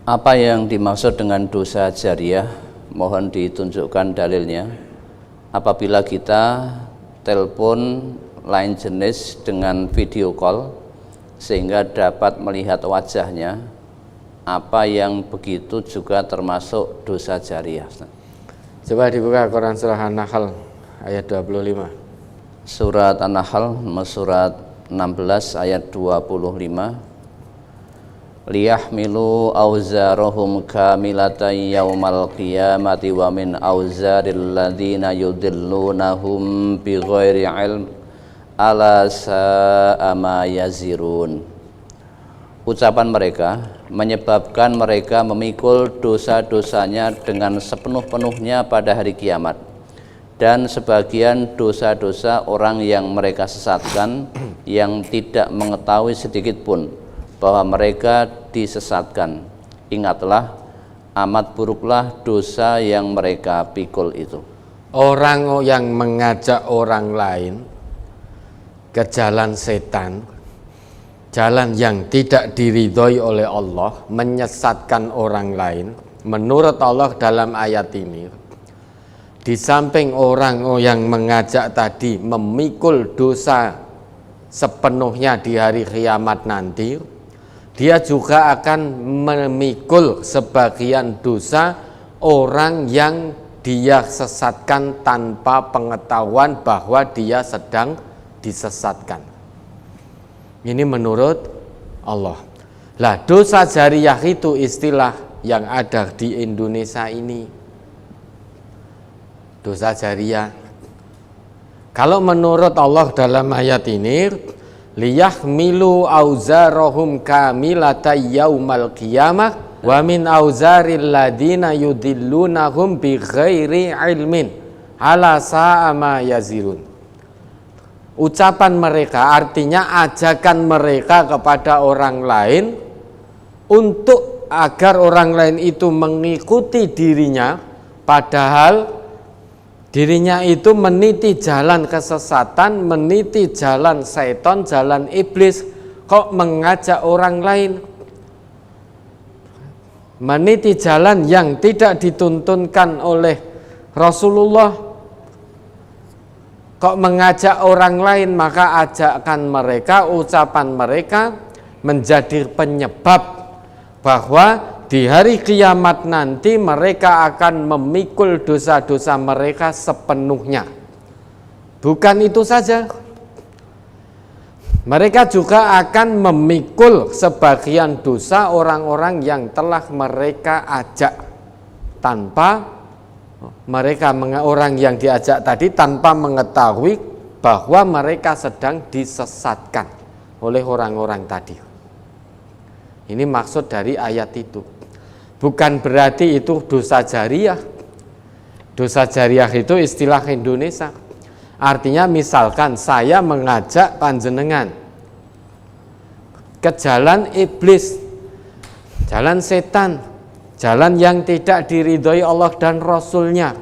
Apa yang dimaksud dengan dosa jariah? Mohon ditunjukkan dalilnya. Apabila kita telepon lain jenis dengan video call sehingga dapat melihat wajahnya, apa yang begitu juga termasuk dosa jariah? Coba dibuka Quran surah An-Nahl ayat 25. Surat An-Nahl surat 16 ayat 25. Liyahmilu auzarahum kamilatan yaumal qiyamati wa min auzaril ladzina yudillunahum bighairi ilm ala sa'a ma yazirun. Ucapan mereka menyebabkan mereka memikul dosa-dosanya dengan sepenuh-penuhnya pada hari kiamat, dan sebagian dosa-dosa orang yang mereka sesatkan yang tidak mengetahui sedikit pun bahwa mereka disesatkan. Ingatlah, amat buruklah dosa yang mereka pikul itu. Orang yang mengajak orang lain ke jalan setan, jalan yang tidak diridhoi oleh Allah, menyesatkan orang lain, menurut Allah dalam ayat ini, di samping orang yang mengajak tadi memikul dosa sepenuhnya di hari kiamat nanti, dia juga akan memikul sebagian dosa orang yang dia sesatkan tanpa pengetahuan bahwa dia sedang disesatkan. Ini menurut Allah. Lah, dosa jariah itu istilah yang ada di Indonesia ini. Dosa jariah. Kalau menurut Allah dalam ayat ini, liyahmilu auzarahum kamilata yaumal qiyamah wa min auzaril ladina yudillunahum bighairi ilmin ala sa'a ma yazirun. Ucapan mereka artinya ajakan mereka kepada orang lain untuk agar orang lain itu mengikuti dirinya, padahal dirinya itu meniti jalan kesesatan, meniti jalan setan, jalan iblis, kok mengajak orang lain meniti jalan yang tidak dituntunkan oleh Rasulullah, kok mengajak orang lain. Maka ajakan mereka, ucapan mereka menjadi penyebab bahwa di hari kiamat nanti mereka akan memikul dosa-dosa mereka sepenuhnya. Bukan itu saja, mereka juga akan memikul sebagian dosa orang-orang yang telah mereka ajak tanpa mereka, orang yang diajak tadi tanpa mengetahui bahwa mereka sedang disesatkan oleh orang-orang tadi. Ini maksud dari ayat itu. Bukan berarti itu dosa jariah. Dosa jariah itu istilah Indonesia. Artinya misalkan saya mengajak panjenengan ke jalan iblis, jalan setan, jalan yang tidak diridhoi Allah dan Rasulnya.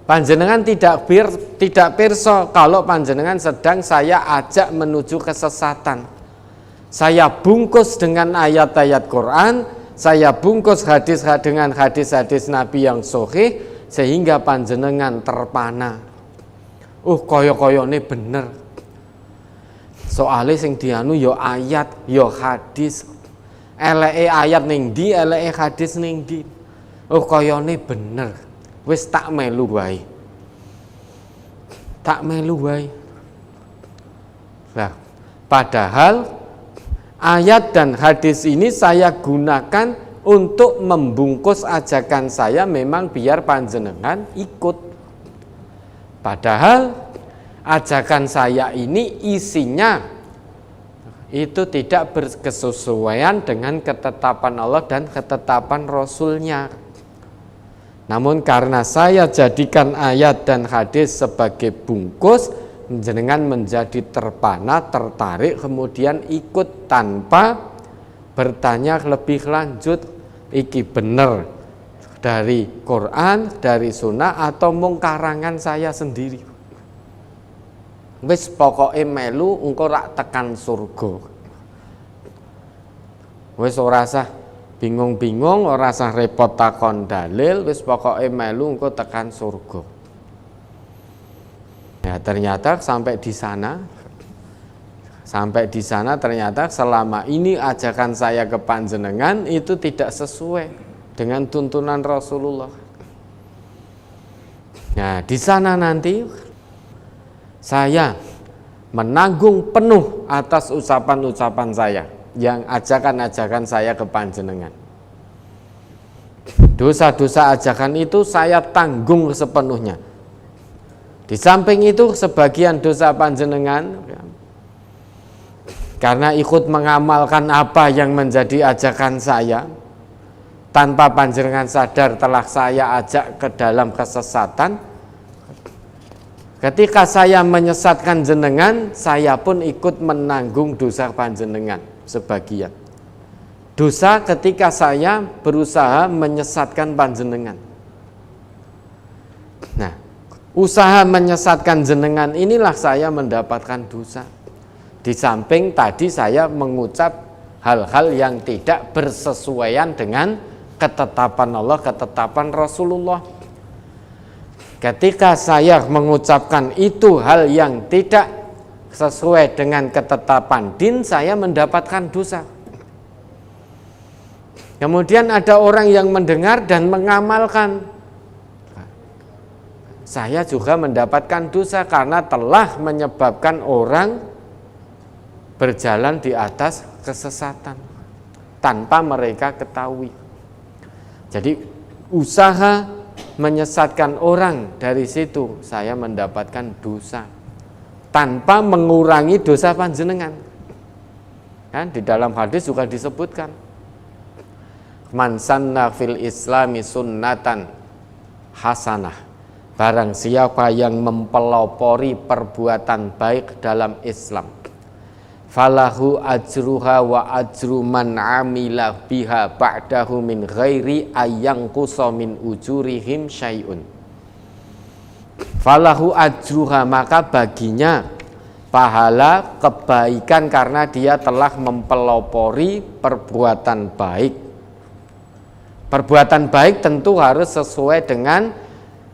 Panjenengan tidak pirsa kalau panjenengan sedang saya ajak menuju kesesatan. Saya bungkus dengan ayat-ayat Quran, saya bungkus hadis dengan hadis-hadis Nabi yang sahih sehingga panjenengan terpana. Kaya-kaya ini bener. Soalnya sing dianu yo ayat, yo hadis. Eleke ayat ning ndi, eleke hadis ning ndi. Kaya ini bener. Wis tak melu wae. Tak melu wae. Nah, padahal ayat dan hadis ini saya gunakan untuk membungkus ajakan saya memang biar panjenengan ikut. Padahal ajakan saya ini isinya itu tidak berkesesuaian dengan ketetapan Allah dan ketetapan Rasulnya. Namun karena saya jadikan ayat dan hadis sebagai bungkus, jenengan menjadi terpana, tertarik, kemudian ikut tanpa bertanya lebih lanjut, iki bener dari Quran, dari Sunnah, atau mung karangan saya sendiri. Wis pokoke melu engko rak tekan surga. Wis ora usah bingung-bingung, ora usah repot takon dalil, wis pokoke melu engko tekan surga. Ya ternyata sampai di sana ternyata selama ini ajakan saya ke panjenengan itu tidak sesuai dengan tuntunan Rasulullah. Nah, di sana nanti saya menanggung penuh atas ucapan-ucapan saya, yang ajakan-ajakan saya ke panjenengan. Dosa-dosa ajakan itu saya tanggung sepenuhnya. Di samping itu sebagian dosa panjenengan karena ikut mengamalkan apa yang menjadi ajakan saya, tanpa panjenengan sadar telah saya ajak ke dalam kesesatan. Ketika saya menyesatkan jenengan, saya pun ikut menanggung dosa panjenengan sebagian. Dosa ketika saya berusaha menyesatkan panjenengan. Nah, usaha menyesatkan jenengan inilah saya mendapatkan dosa. Di samping tadi saya mengucap hal-hal yang tidak bersesuaian dengan ketetapan Allah, ketetapan Rasulullah. Ketika saya mengucapkan itu hal yang tidak sesuai dengan ketetapan din, saya mendapatkan dosa. Kemudian ada orang yang mendengar dan mengamalkan, saya juga mendapatkan dosa karena telah menyebabkan orang berjalan di atas kesesatan tanpa mereka ketahui. Jadi usaha menyesatkan orang, dari situ saya mendapatkan dosa tanpa mengurangi dosa panjenengan. Kan di dalam hadis juga disebutkan, man sanna fil islami sunnatan hasanah, barang siapa yang mempelopori perbuatan baik dalam Islam, falahu ajruha wa ajru man amila biha ba'dahu min ghairi ayyangqusa min ujurihim syai'un. Falahu ajruha, maka baginya pahala kebaikan karena dia telah mempelopori perbuatan baik. Perbuatan baik tentu harus sesuai dengan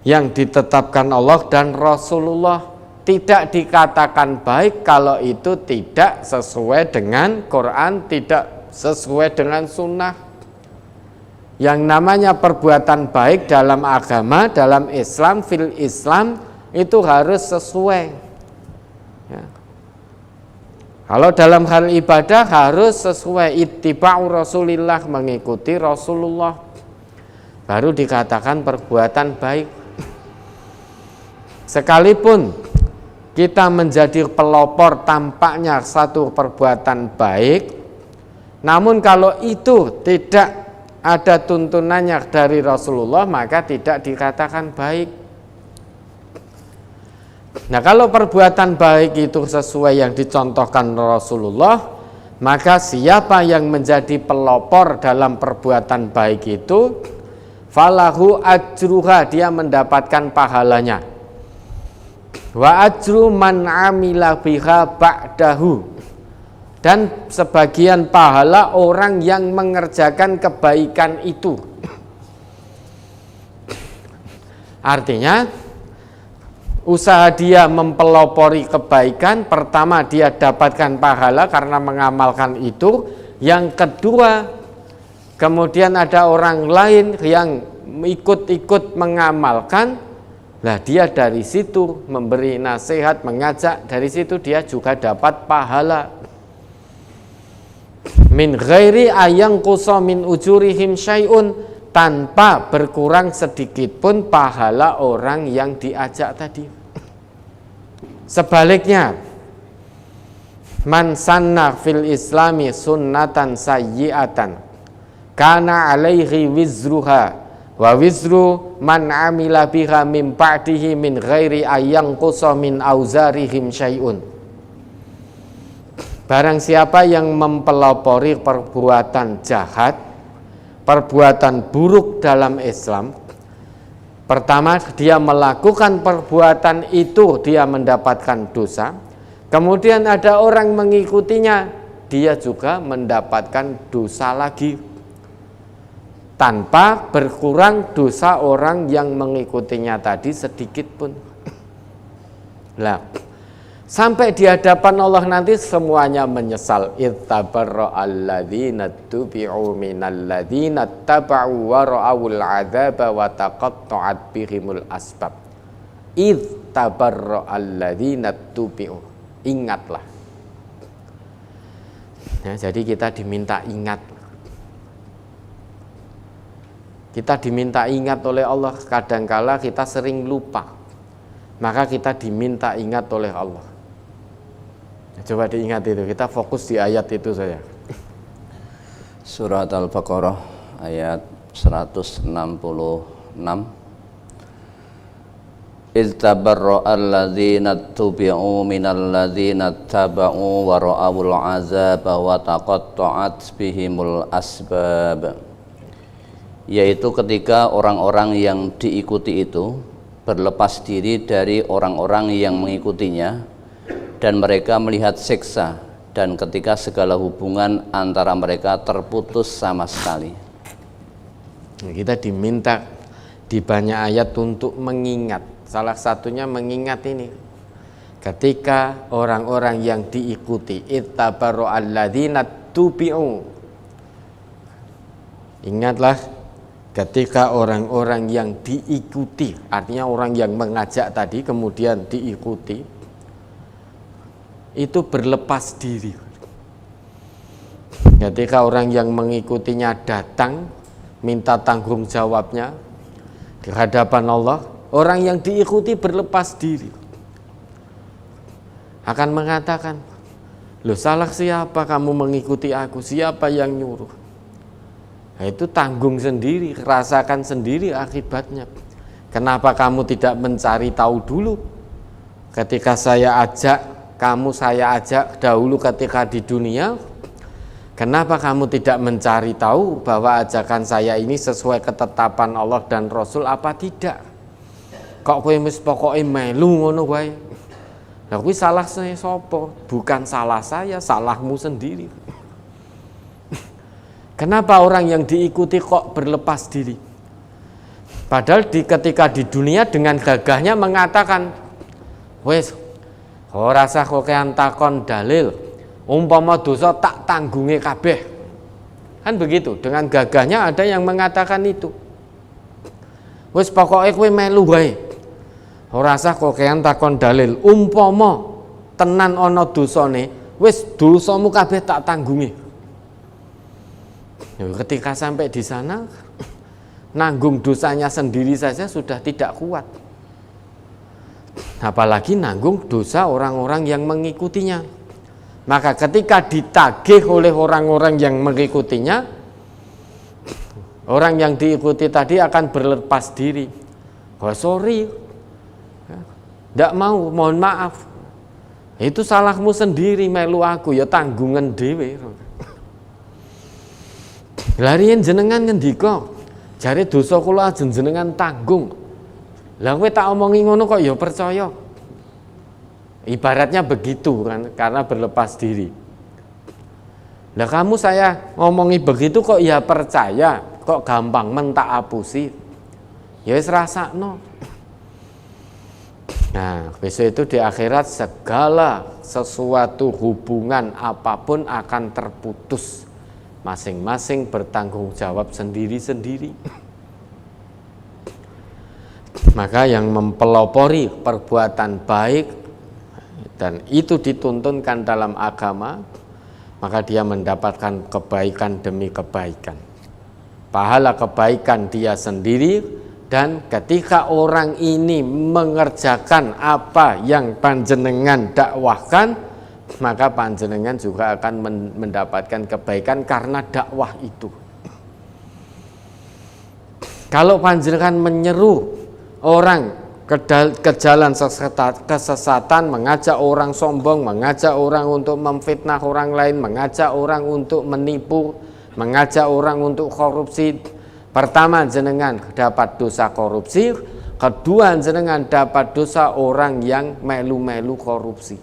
yang ditetapkan Allah dan Rasulullah. Tidak dikatakan baik kalau itu tidak sesuai dengan Quran, tidak sesuai dengan sunnah. Yang namanya perbuatan baik dalam agama, dalam Islam, fil Islam, itu harus sesuai. Ya. Kalau dalam hal ibadah harus sesuai ittiba'u Rasulillah, mengikuti Rasulullah, baru dikatakan perbuatan baik. Sekalipun kita menjadi pelopor tampaknya satu perbuatan baik, namun kalau itu tidak ada tuntunannya dari Rasulullah, maka tidak dikatakan baik. Nah, kalau perbuatan baik itu sesuai yang dicontohkan Rasulullah, maka siapa yang menjadi pelopor dalam perbuatan baik itu, falahu ajruha, dia mendapatkan pahalanya, wa ajru man amila biha ba'dahu, dan sebagian pahala orang yang mengerjakan kebaikan itu. Artinya usaha dia mempelopori kebaikan, pertama dia dapatkan pahala karena mengamalkan itu. Yang kedua, kemudian ada orang lain yang ikut-ikut mengamalkan. Nah, dia dari situ memberi nasihat, mengajak, dari situ dia juga dapat pahala. Min ghairi ayyangqusa min ujurihim syai'un, tanpa berkurang sedikit pun pahala orang yang diajak tadi. Sebaliknya, man sanna fil islami sunnatan sayyi'atan kana alaihi wizruha wa wizru man amila biha min ba'dihi min ghairi ayyangqusa min auzarihim syai'un. Barang siapa yang mempelopori perbuatan jahat, perbuatan buruk dalam Islam, pertama dia melakukan perbuatan itu, dia mendapatkan dosa. Kemudian ada orang mengikutinya, dia juga mendapatkan dosa lagi. tanpa berkurang dosa orang yang mengikutinya tadi sedikit pun. Lah, sampai di hadapan Allah nanti semuanya menyesal. Ittabarra'al ladzina tubi'u minal ladzina taba'u wa ra'awul 'adzaba wa taqatta'at bihimul asbab. Ittabarra'al ladzina tubi'u. Ingatlah. Ya, jadi kita diminta ingat. Kita diminta ingat oleh Allah. Kadangkala kita sering lupa. Maka kita diminta ingat oleh Allah. Coba diingat itu, kita fokus di ayat itu saja. Surat Al-Baqarah ayat 166. إِذْ تَبَرَّأَ الَّذِينَ اتُّبِعُوا مِنَ الَّذِينَ اتَّبَعُوا وَرَأَوُا الْعَذَابَ وَتَقَطَّعَتْ بِهِمُ الْأَسْبَابُ. Yaitu ketika orang-orang yang diikuti itu berlepas diri dari orang-orang yang mengikutinya dan mereka melihat siksa, dan ketika segala hubungan antara mereka terputus sama sekali. Kita diminta di banyak ayat untuk mengingat. Salah satunya mengingat ini. Ketika orang-orang yang diikuti, ittabarra'al ladzina tubi'u. Ingatlah ketika orang-orang yang diikuti, artinya orang yang mengajak tadi kemudian diikuti, itu berlepas diri. Ketika orang yang mengikutinya datang minta tanggung jawabnya di hadapan Allah, orang yang diikuti berlepas diri, akan mengatakan, loh, salah siapa kamu mengikuti aku, siapa yang nyuruh? Nah, itu tanggung sendiri, rasakan sendiri akibatnya. Kenapa kamu tidak mencari tahu dulu? Ketika saya ajak, kamu saya ajak dahulu ketika di dunia, kenapa kamu tidak mencari tahu bahwa ajakan saya ini sesuai ketetapan Allah dan Rasul apa tidak? Kok kowe wis pokoke melu ngono wae. Lah kuwi salah saya sapa? Bukan salah saya, salahmu sendiri. Kenapa orang yang diikuti kok berlepas diri? Padahal ketika di dunia dengan gagahnya mengatakan, wes, ora usah kokean takon dalil, umpama dosa tak tanggungi kabeh. Kan begitu, dengan gagahnya ada yang mengatakan itu. Wes pokoke kowe melu wae. Ora usah kokean takon dalil, umpama tenan ana dosane, wes dosamu kabeh tak tanggungi. Ketika sampai di sana, nanggung dosanya sendiri saja sudah tidak kuat. Apalagi nanggung dosa orang-orang yang mengikutinya. Maka ketika ditagih oleh orang-orang yang mengikutinya, orang yang diikuti tadi akan berlepas diri. Oh sorry, tidak mau, mohon maaf. Itu salahmu sendiri, melu aku ya tanggungan dhewe. Larian jenengan ngendika, jare dosa kula ajeng jenengan tanggung. Lah kowe tak omongi ngono kok ya percaya. Ibaratnya begitu kan, karena berlepas diri. Lah kamu saya ngomongi begitu kok ya percaya, kok gampang mentak apusi. Ya wis rasakno. Nah, besok itu di akhirat segala sesuatu hubungan apapun akan terputus. Masing-masing bertanggung jawab sendiri-sendiri. Maka yang mempelopori perbuatan baik dan itu dituntunkan dalam agama, maka dia mendapatkan kebaikan demi kebaikan. Pahala kebaikan dia sendiri. Dan ketika orang ini mengerjakan apa yang panjenengan dakwahkan, maka panjenengan juga akan mendapatkan kebaikan karena dakwah itu. Kalau panjenengan menyeru orang ke jalan kesesatan, mengajak orang sombong, mengajak orang untuk memfitnah orang lain, mengajak orang untuk menipu, mengajak orang untuk korupsi, pertama jenengan dapat dosa korupsi, kedua jenengan dapat dosa orang yang melu-melu korupsi.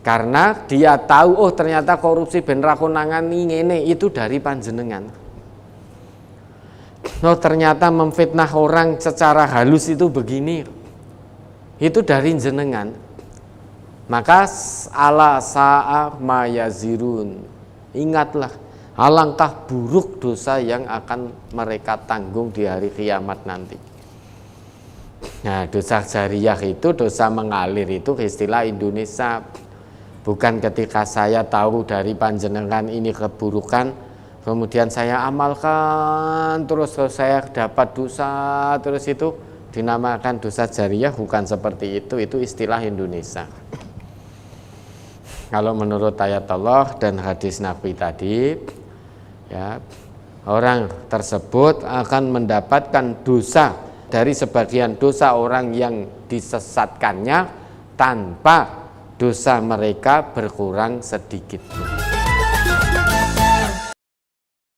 Karena dia tahu, oh ternyata korupsi ben ra konangan ngene, itu dari panjenengan. oh ternyata memfitnah orang secara halus itu begini, itu dari jenengan. Maka ala sa'a ma yazirun, ingatlah alangkah buruk dosa yang akan mereka tanggung di hari kiamat nanti. Nah, dosa jariyah itu, dosa mengalir itu istilah Indonesia. Bukan ketika saya tahu dari panjenengan ini keburukan, kemudian saya amalkan, terus saya dapat dosa, terus itu dinamakan dosa jariyah. Bukan seperti itu istilah Indonesia. Kalau menurut ayat Allah dan hadis Nabi tadi, ya, orang tersebut akan mendapatkan dosa dari sebagian dosa orang yang disesatkannya tanpa dosa mereka berkurang sedikit pun.